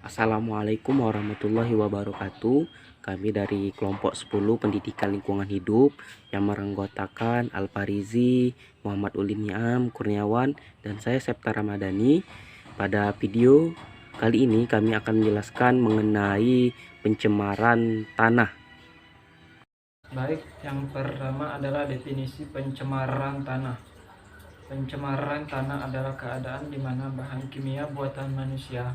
Assalamualaikum warahmatullahi wabarakatuh. Kami dari kelompok 10 Pendidikan Lingkungan Hidup yang meranggotakan Al-Farizi, Muhammad Ulin Niam, Kurniawan, dan saya Septa Ramadhani. Pada video kali ini kami akan menjelaskan mengenai pencemaran tanah. Baik, yang pertama adalah definisi pencemaran tanah. Pencemaran tanah adalah keadaan di mana bahan kimia buatan manusia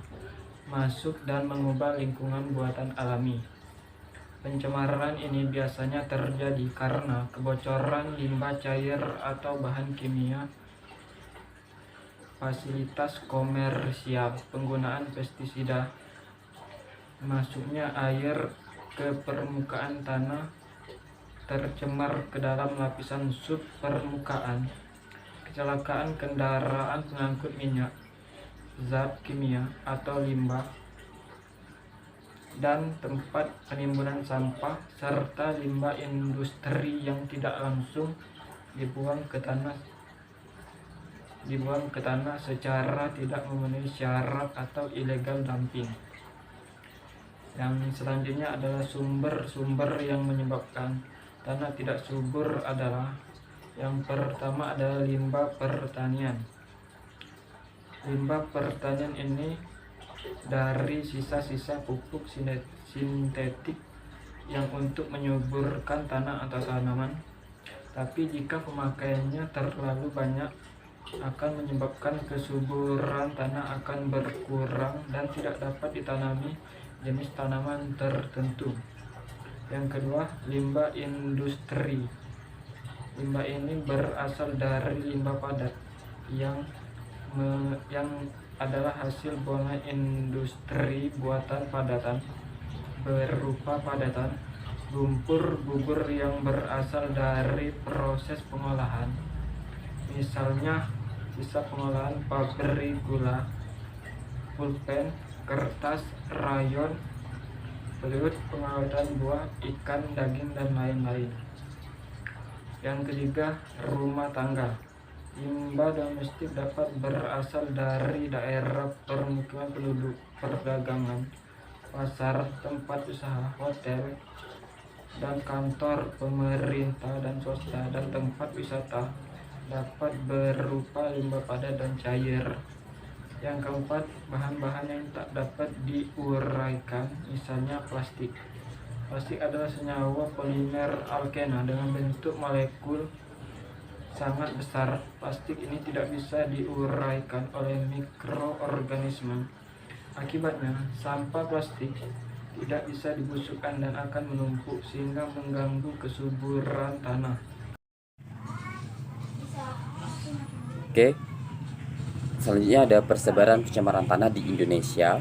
masuk dan mengubah lingkungan buatan alami. Pencemaran ini biasanya terjadi karena kebocoran limbah cair atau bahan kimia, fasilitas komersial, penggunaan pestisida, masuknya air ke permukaan tanah, tercemar ke dalam lapisan sub permukaan, kecelakaan kendaraan pengangkut minyak, zat kimia atau limbah, dan tempat penimbunan sampah serta limbah industri yang tidak langsung dibuang ke tanah secara tidak memenuhi syarat atau illegal dumping. Yang selanjutnya adalah sumber-sumber yang menyebabkan tanah tidak subur adalah yang pertama adalah limbah pertanian. Limbah pertanian ini dari sisa-sisa pupuk sintetik yang untuk menyuburkan tanah atau tanaman, tapi jika pemakaiannya terlalu banyak akan menyebabkan kesuburan tanah akan berkurang dan tidak dapat ditanami jenis tanaman tertentu. Yang kedua, limbah industri. Limbah ini berasal dari limbah padat yang adalah hasil buangan industri buatan padatan berupa padatan lumpur gugur yang berasal dari proses pengolahan, misalnya sisa pengolahan pabrik gula, pulpen, kertas, rayon, belut, pengawetan buah, ikan, daging, dan lain-lain. Yang ketiga, rumah tangga. Limbah domestik dapat berasal dari daerah permukiman penduduk, perdagangan, pasar, tempat usaha, hotel, dan kantor pemerintah dan swasta, dan tempat wisata. Dapat berupa limbah padat dan cair. Yang keempat, bahan-bahan yang tak dapat diuraikan, misalnya plastik. Plastik adalah senyawa polimer alkena dengan bentuk molekul sangat besar. Plastik ini tidak bisa diuraikan oleh mikroorganisme. Akibatnya, sampah plastik tidak bisa dibusukkan dan akan menumpuk sehingga mengganggu kesuburan tanah. Oke, selanjutnya ada persebaran pencemaran tanah di Indonesia.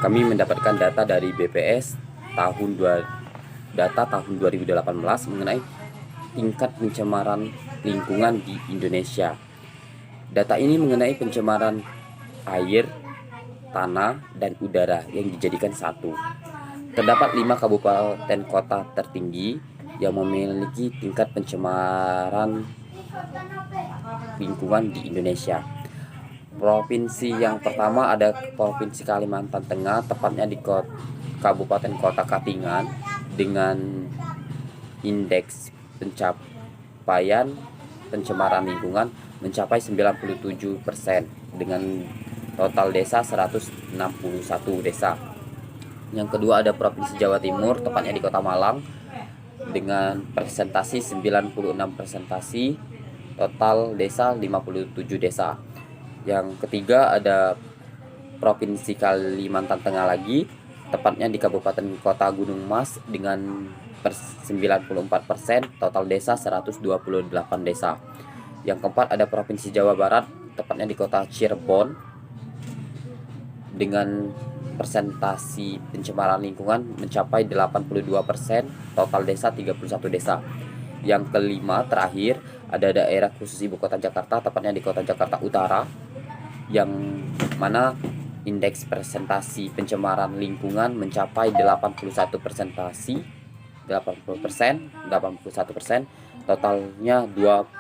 Kami mendapatkan data dari BPS tahun 2018 mengenai tingkat pencemaran lingkungan di Indonesia. Data ini mengenai pencemaran air, tanah, dan udara yang dijadikan satu. Terdapat 5 kabupaten kota tertinggi yang memiliki tingkat pencemaran lingkungan di Indonesia. Provinsi yang pertama ada Provinsi Kalimantan Tengah, tepatnya di Kabupaten Kota Katingan, dengan indeks pencapaian pencemaran lingkungan mencapai 97% dengan total desa 161 desa. Yang kedua ada Provinsi Jawa Timur, tepatnya di Kota Malang, dengan presentasi 96 presentasi, total desa 57 desa. Yang ketiga ada Provinsi Kalimantan Tengah lagi, tepatnya di Kabupaten Kota Gunung Mas dengan 94%, total desa 128 desa. Yang keempat ada Provinsi Jawa Barat, tepatnya di Kota Cirebon dengan persentasi pencemaran lingkungan mencapai 82%, total desa 31 desa. Yang kelima terakhir ada daerah khusus ibu kota Jakarta, tepatnya di Kota Jakarta Utara, yang mana indeks presentasi pencemaran lingkungan mencapai 81%, totalnya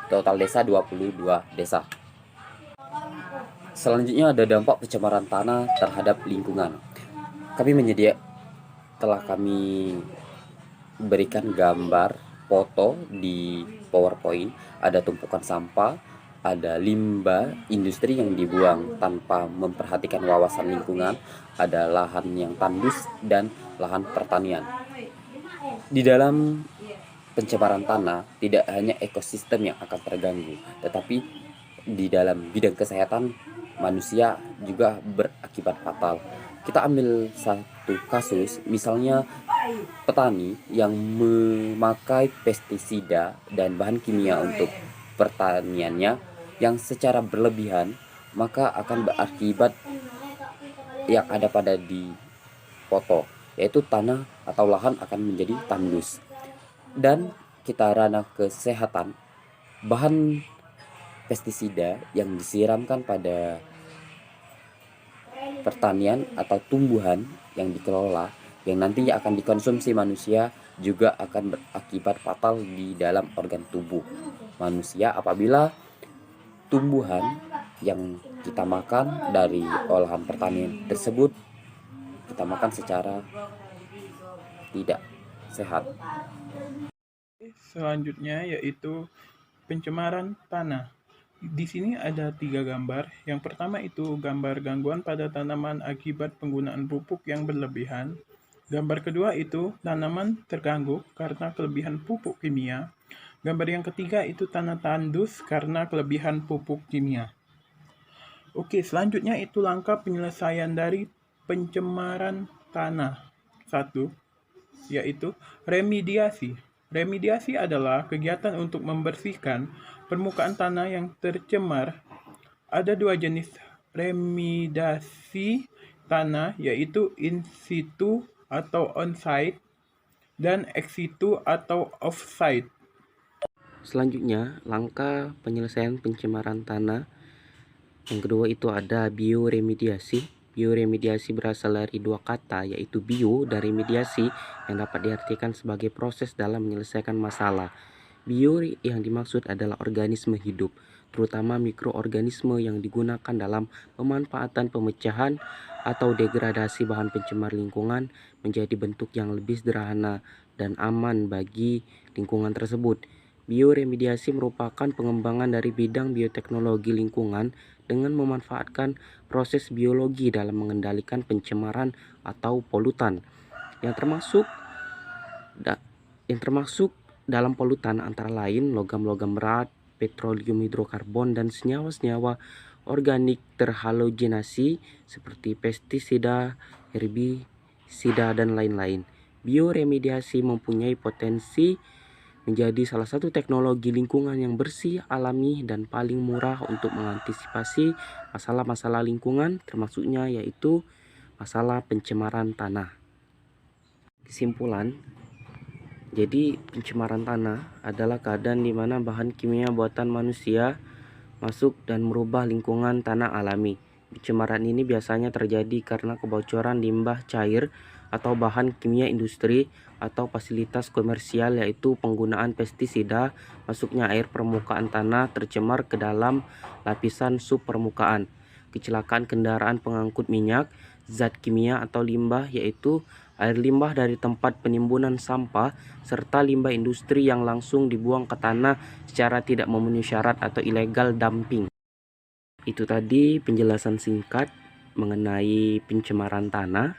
total desa 22 desa. Selanjutnya ada dampak pencemaran tanah terhadap lingkungan. telah kami berikan gambar foto di PowerPoint. Ada tumpukan sampah, ada limbah industri yang dibuang tanpa memperhatikan wawasan lingkungan, ada lahan yang tandus dan lahan pertanian. Di dalam pencemaran tanah tidak hanya ekosistem yang akan terganggu, tetapi di dalam bidang kesehatan manusia juga berakibat fatal. Kita ambil satu kasus, misalnya petani yang memakai pestisida dan bahan kimia untuk pertaniannya yang secara berlebihan, maka akan berakibat yang ada pada di foto, yaitu tanah atau lahan akan menjadi tandus. Dan kita ranah kesehatan, bahan pestisida yang disiramkan pada pertanian atau tumbuhan yang dikelola yang nantinya akan dikonsumsi manusia juga akan berakibat fatal di dalam organ tubuh manusia apabila tumbuhan yang kita makan dari olahan pertanian tersebut kita makan secara tidak sehat. Selanjutnya yaitu pencemaran tanah. Di sini ada 3 gambar. Yang pertama itu gambar gangguan pada tanaman akibat penggunaan pupuk yang berlebihan. Gambar kedua itu tanaman terganggu karena kelebihan pupuk kimia. Gambar yang ketiga itu tanah tandus karena kelebihan pupuk kimia. Oke, selanjutnya itu langkah penyelesaian dari pencemaran tanah. 1. Yaitu remediasi. Remediasi adalah kegiatan untuk membersihkan permukaan tanah yang tercemar. Ada 2 jenis remediasi tanah, yaitu in situ atau on-site dan ex situ atau off-site. Selanjutnya, langkah penyelesaian pencemaran tanah. Yang kedua itu ada bioremediasi. Bioremediasi berasal dari 2 kata, yaitu bio dan remediasi yang dapat diartikan sebagai proses dalam menyelesaikan masalah. Bio yang dimaksud adalah organisme hidup, terutama mikroorganisme yang digunakan dalam pemanfaatan pemecahan atau degradasi bahan pencemar lingkungan menjadi bentuk yang lebih sederhana dan aman bagi lingkungan tersebut. Bioremediasi merupakan pengembangan dari bidang bioteknologi lingkungan dengan memanfaatkan proses biologi dalam mengendalikan pencemaran atau polutan yang termasuk dalam polutan antara lain logam-logam berat, petroleum hidrokarbon, dan senyawa-senyawa organik terhalogenasi seperti pestisida, herbisida, dan lain-lain. Bioremediasi mempunyai potensi menjadi salah satu teknologi lingkungan yang bersih, alami, dan paling murah untuk mengantisipasi masalah-masalah lingkungan, termasuknya yaitu masalah pencemaran tanah. Kesimpulan, jadi pencemaran tanah adalah keadaan di mana bahan kimia buatan manusia masuk dan merubah lingkungan tanah alami. Pencemaran ini biasanya terjadi karena kebocoran limbah cair atau bahan kimia industri atau fasilitas komersial, yaitu penggunaan pestisida, masuknya air permukaan tanah tercemar ke dalam lapisan subpermukaan, kecelakaan kendaraan pengangkut minyak, zat kimia atau limbah, yaitu air limbah dari tempat penimbunan sampah, serta limbah industri yang langsung dibuang ke tanah secara tidak memenuhi syarat atau illegal dumping. Itu tadi penjelasan singkat mengenai pencemaran tanah.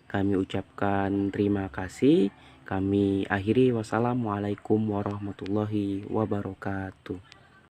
Kami ucapkan terima kasih. Kami akhiri. Wassalamualaikum warahmatullahi wabarakatuh.